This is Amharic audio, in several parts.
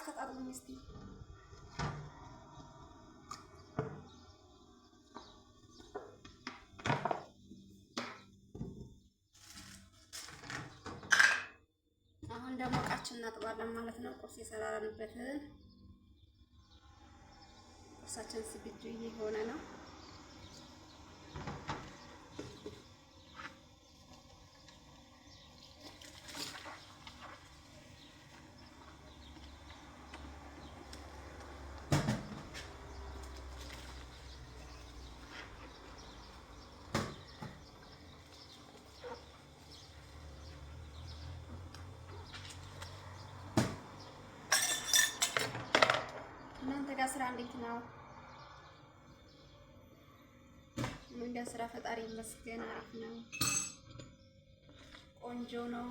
አስከታተሉኝ እስቲ። አሁን ደግሞ እቃችን እናጥባለን ማለት ነው። ቁርስ የሰራንበትን ቁርሳችን ዝግጁ እየሆነ ነው። እናንተ ጋር ስራ እንዴት ነው? ምን ጋር ስራ ፈጣሪ ይመስገን አሪፍ ነው፣ ቆንጆ ነው።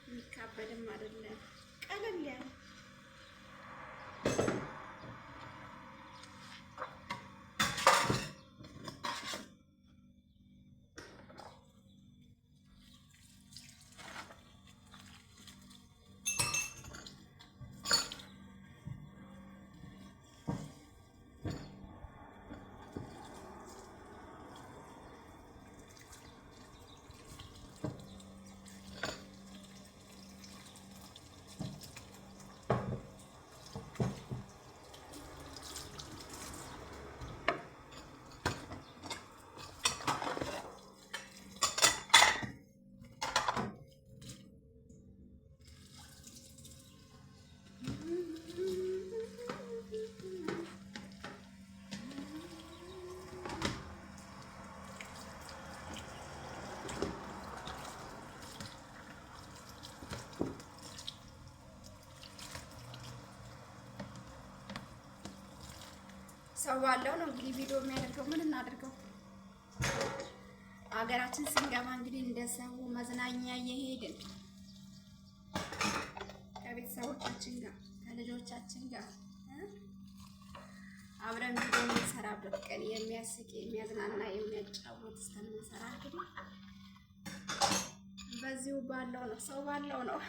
የሚካበድም አይደለም፣ ቀለል ያለ ሰው ባለው ነው እንግዲህ ቪዲዮ የሚያደርገው። ምን እናደርገው? ሀገራችን ስንገባ እንግዲህ እንደ ሰው መዝናኛ እየሄድን ከቤተሰቦቻችን ጋር ከልጆቻችን ጋር አብረን ቪዲዮ የምንሰራበት ቀን የሚያስቅ የሚያዝናና የሚያጫውት እስከምንሰራ እንግዲህ በዚሁ ባለው ነው፣ ሰው ባለው ነው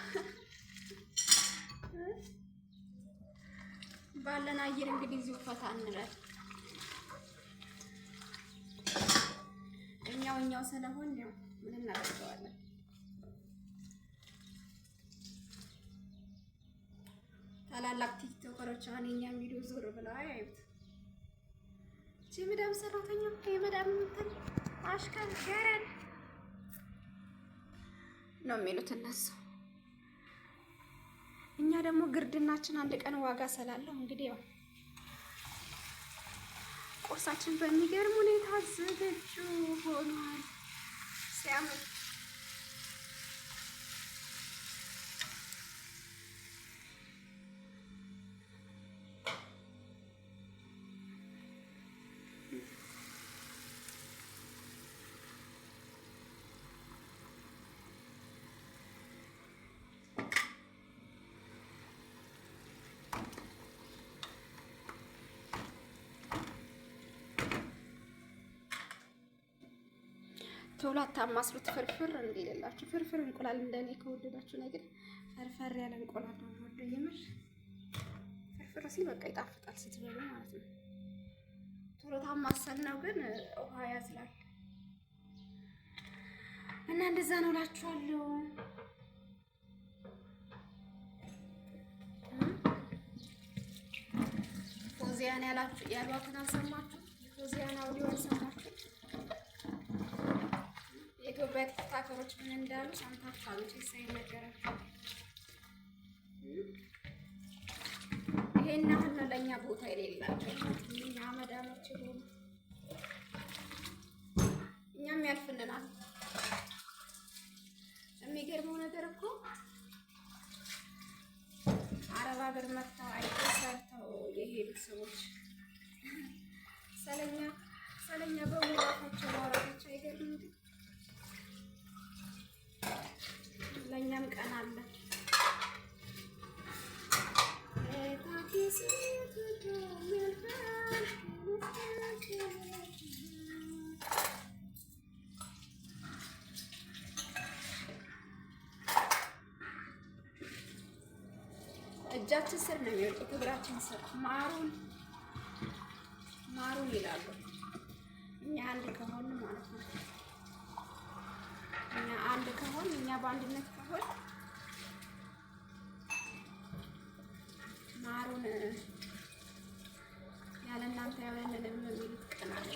ባለን አየር እንግዲህ እዚሁ ፈታ እንላለን። እኛው ስለሆን ነው ምን እናደርገዋለን? ታላላቅ ቲክቶከሮች አሁን የኛን ቪዲዮ ዞር ብለው አያዩት። እቺ መዳም ሰራተኛ የመዳም እንትን አሽከርገረን ነው የሚሉት እነሱ። እኛ ደግሞ ግርድናችን አንድ ቀን ዋጋ ስላለው እንግዲህ ያው ቁርሳችን በሚገርም ሁኔታ ዝግጁ ሆኗል። ሲያምር ቶሎ አታማስሉት። ፍርፍር እንደሌላችሁ ፍርፍር እንቁላል እንደኔ ከወደዳችሁ ነገር ፈርፈር ያለ እንቁላል ነው ወደ የምር ፍርፍር ሲል በቃ ይጣፍጣል ስትበሉ ማለት ነው። ቶሎ ታማሰል ነው ግን ውሃ ያዝላል እና እንደዛ ነው እላችኋለሁ። ፎዚያን ያሏትን አልሰማችሁ? ፎዚያን አውዲዮ አልሰማችሁ? የኢትዮጵያ ቲክቶከሮች ምን እንዳሉ ሰምታችኋል? ሳይነገራችሁ ይሄን አሁን ነው ለእኛ ቦታ የሌላቸው እኛ መዳሞች ሆኑ እኛም ያልፍልናል። የሚገርመው ነገር እኮ አረብ ሀገር መጥተው አይተው ሰርተው የሄዱ ሰዎች ሰለኛ በሙላታቸው ማውራታቸው አይገርም? ለእኛም ቀን አለ። እጃችን ስር ነው የሚወጡት፣ እግራችን ስር ማሩን ይላሉ። እኛ አንድ ከሆን ማለት ነው። እኛ በአንድነት ከሆን ማሩን ያለ እናንተ ያለንም የሚሉት ቀን አለ።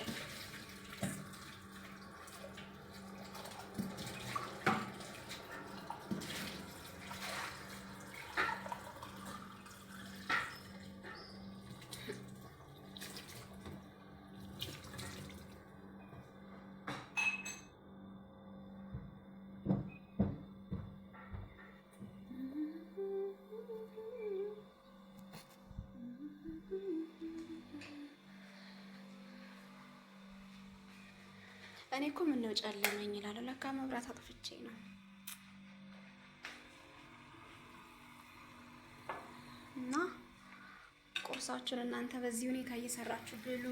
እኔ እኮ ምነው ጨለመኝ እላለሁ። ለካ መብራት አጥፍቼ ነው። እና ቁርሳችሁን እናንተ በዚህ ሁኔታ እየሰራችሁ ብሉ።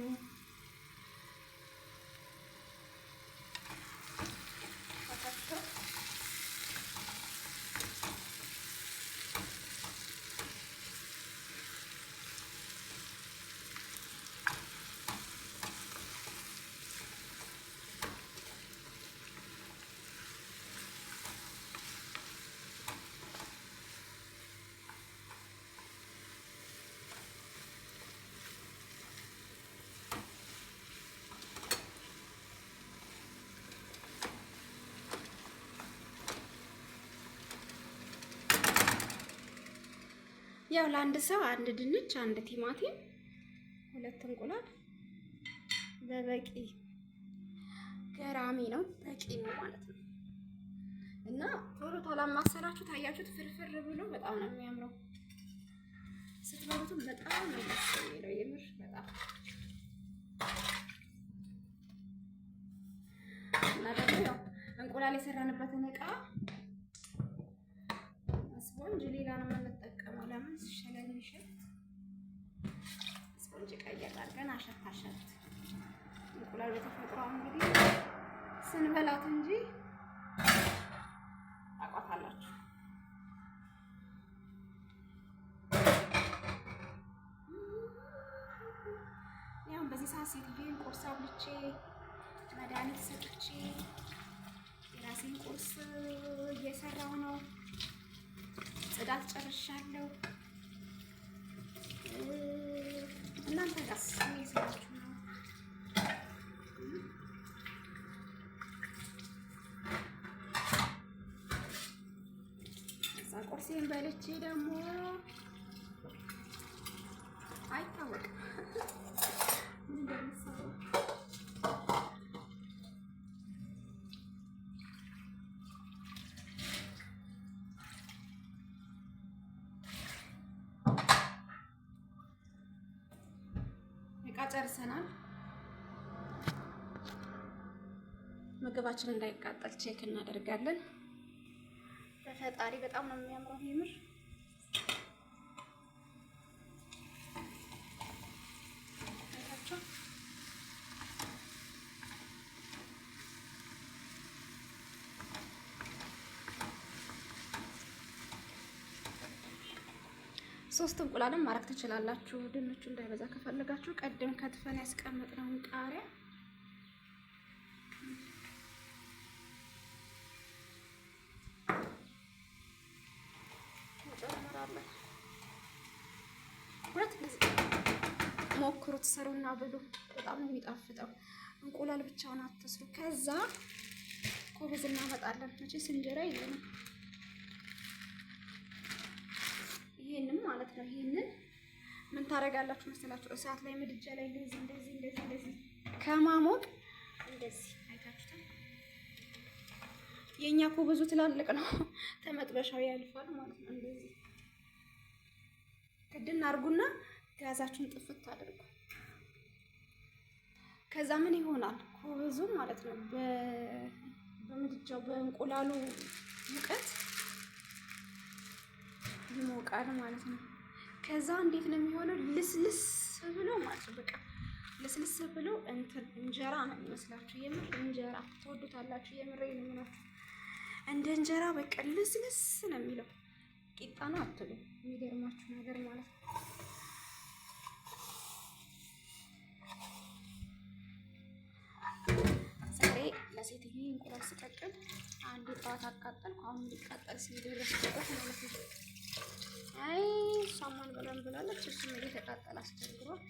ያው ለአንድ ሰው አንድ ድንች፣ አንድ ቲማቲም፣ 2 እንቁላል በበቂ ገራሚ ነው፣ በቂ ነው ማለት ነው። እና ቶሎ ታላማሰላችሁ ታያችሁት ፍርፍር ብሎ በጣም ነው የሚያምረው። ስትበሉትም በጣም ነው ደስ የሚለው የምር በጣም። እና ደግሞ ያው እንቁላል የሰራንበትን እቃ ስፖንጅ ሌላ ነው የምንጠቀመው። ለምን ስለሚሸት ስፖንጅ ቀየር አድርገን አሸት እንቁላል በተፈጥሮ እንግዲህ ስንበላት እንጂ ታውቃታላችሁ። ያው በዚህ ሰዓት ሴትዮን ቁርስ አብልቼ መድኃኒት ሰጥቼ የራሴን ቁርስ እየሰራሁ ነው። ጽዳት ጨርሻለሁ። እናንተ ጋርስ ምን እየሰራችሁ ነው? እዛ ቁርሴን በልቼ ደግሞ አይታወቅም ምን እንደምትሰሩ ጨርሰናል። ምግባችን እንዳይቃጠል ቼክ እናደርጋለን። በፈጣሪ በጣም ነው የሚያምረው የምር። አይታችሁ ሶስት እንቁላልም ማረግ ትችላላችሁ። ድንቹ እንዳይበዛ ከፈለጋችሁ ቀደም ከትፈን ያስቀመጥነውን ቃሪያ እንጨምራለን። ሁለት ጊዜ ሞክሩት፣ ሰሩና ብሉ። በጣም ነው የሚጣፍጠው። እንቁላል ብቻውን አትስሩ። ከዛ ኮብዝ እናመጣለን። መቼስ እንጀራ የለንም። ይሄንን ማለት ነው። ይሄንን ምን ታደርጋላችሁ መሰላችሁ? እሳት ላይ ምድጃ ላይ እንደዚህ ከማሞቅ እንደዚህ አይታችሁታል። የኛ እኮ ብዙ ትላልቅ ነው፣ ተመጥበሻው ያልፋል ማለት ነው። እንደዚህ ክድን አድርጉና ጋዛችሁን ጥፍት አድርጉ። ከዛ ምን ይሆናል? ኮብዙ ማለት ነው በምድጃው በእንቁላሉ ሙቀት ይሞቃል ማለት ነው። ከዛ እንዴት ነው የሚሆነው? ልስልስ ብሎ ማለት ነው። በቃ ልስልስ ብሎ እንጀራ ነው የሚመስላችሁ። የምር እንጀራ ትወዱታላችሁ። የምር ነው እንደ እንጀራ በቃ ልስልስ ነው የሚለው። ቂጣ ነው አትሉ። የሚገርማችሁ ነገር ማለት ነው ዛሬ ለሴትዬ እንቁላል ስቀቅል አንድ ጠዋት አቃጠልኩ። አሁን ሊቃጠል ሲደረስበት ማለት ነው። አይ እሷማን በላም ብላለች። እሱም እየተቃጠለ አስቸግሯል።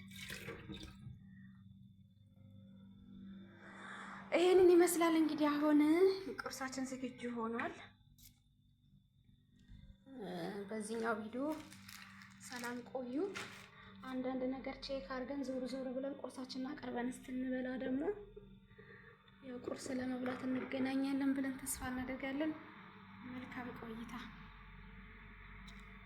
ይሄንን ይመስላል እንግዲህ አሁን ቁርሳችን ዝግጁ ሆኗል። በዚህኛው ቪዲዮ ሰላም ቆዩ። አንዳንድ ነገር ቼክ አድርገን ዞር ዞር ብለን ቁርሳችንን አቅርበን ስትንበላ ደግሞ ያው ቁርስ ለመብላት እንገናኛለን ብለን ተስፋ እናደርጋለን። መልካም ቆይታ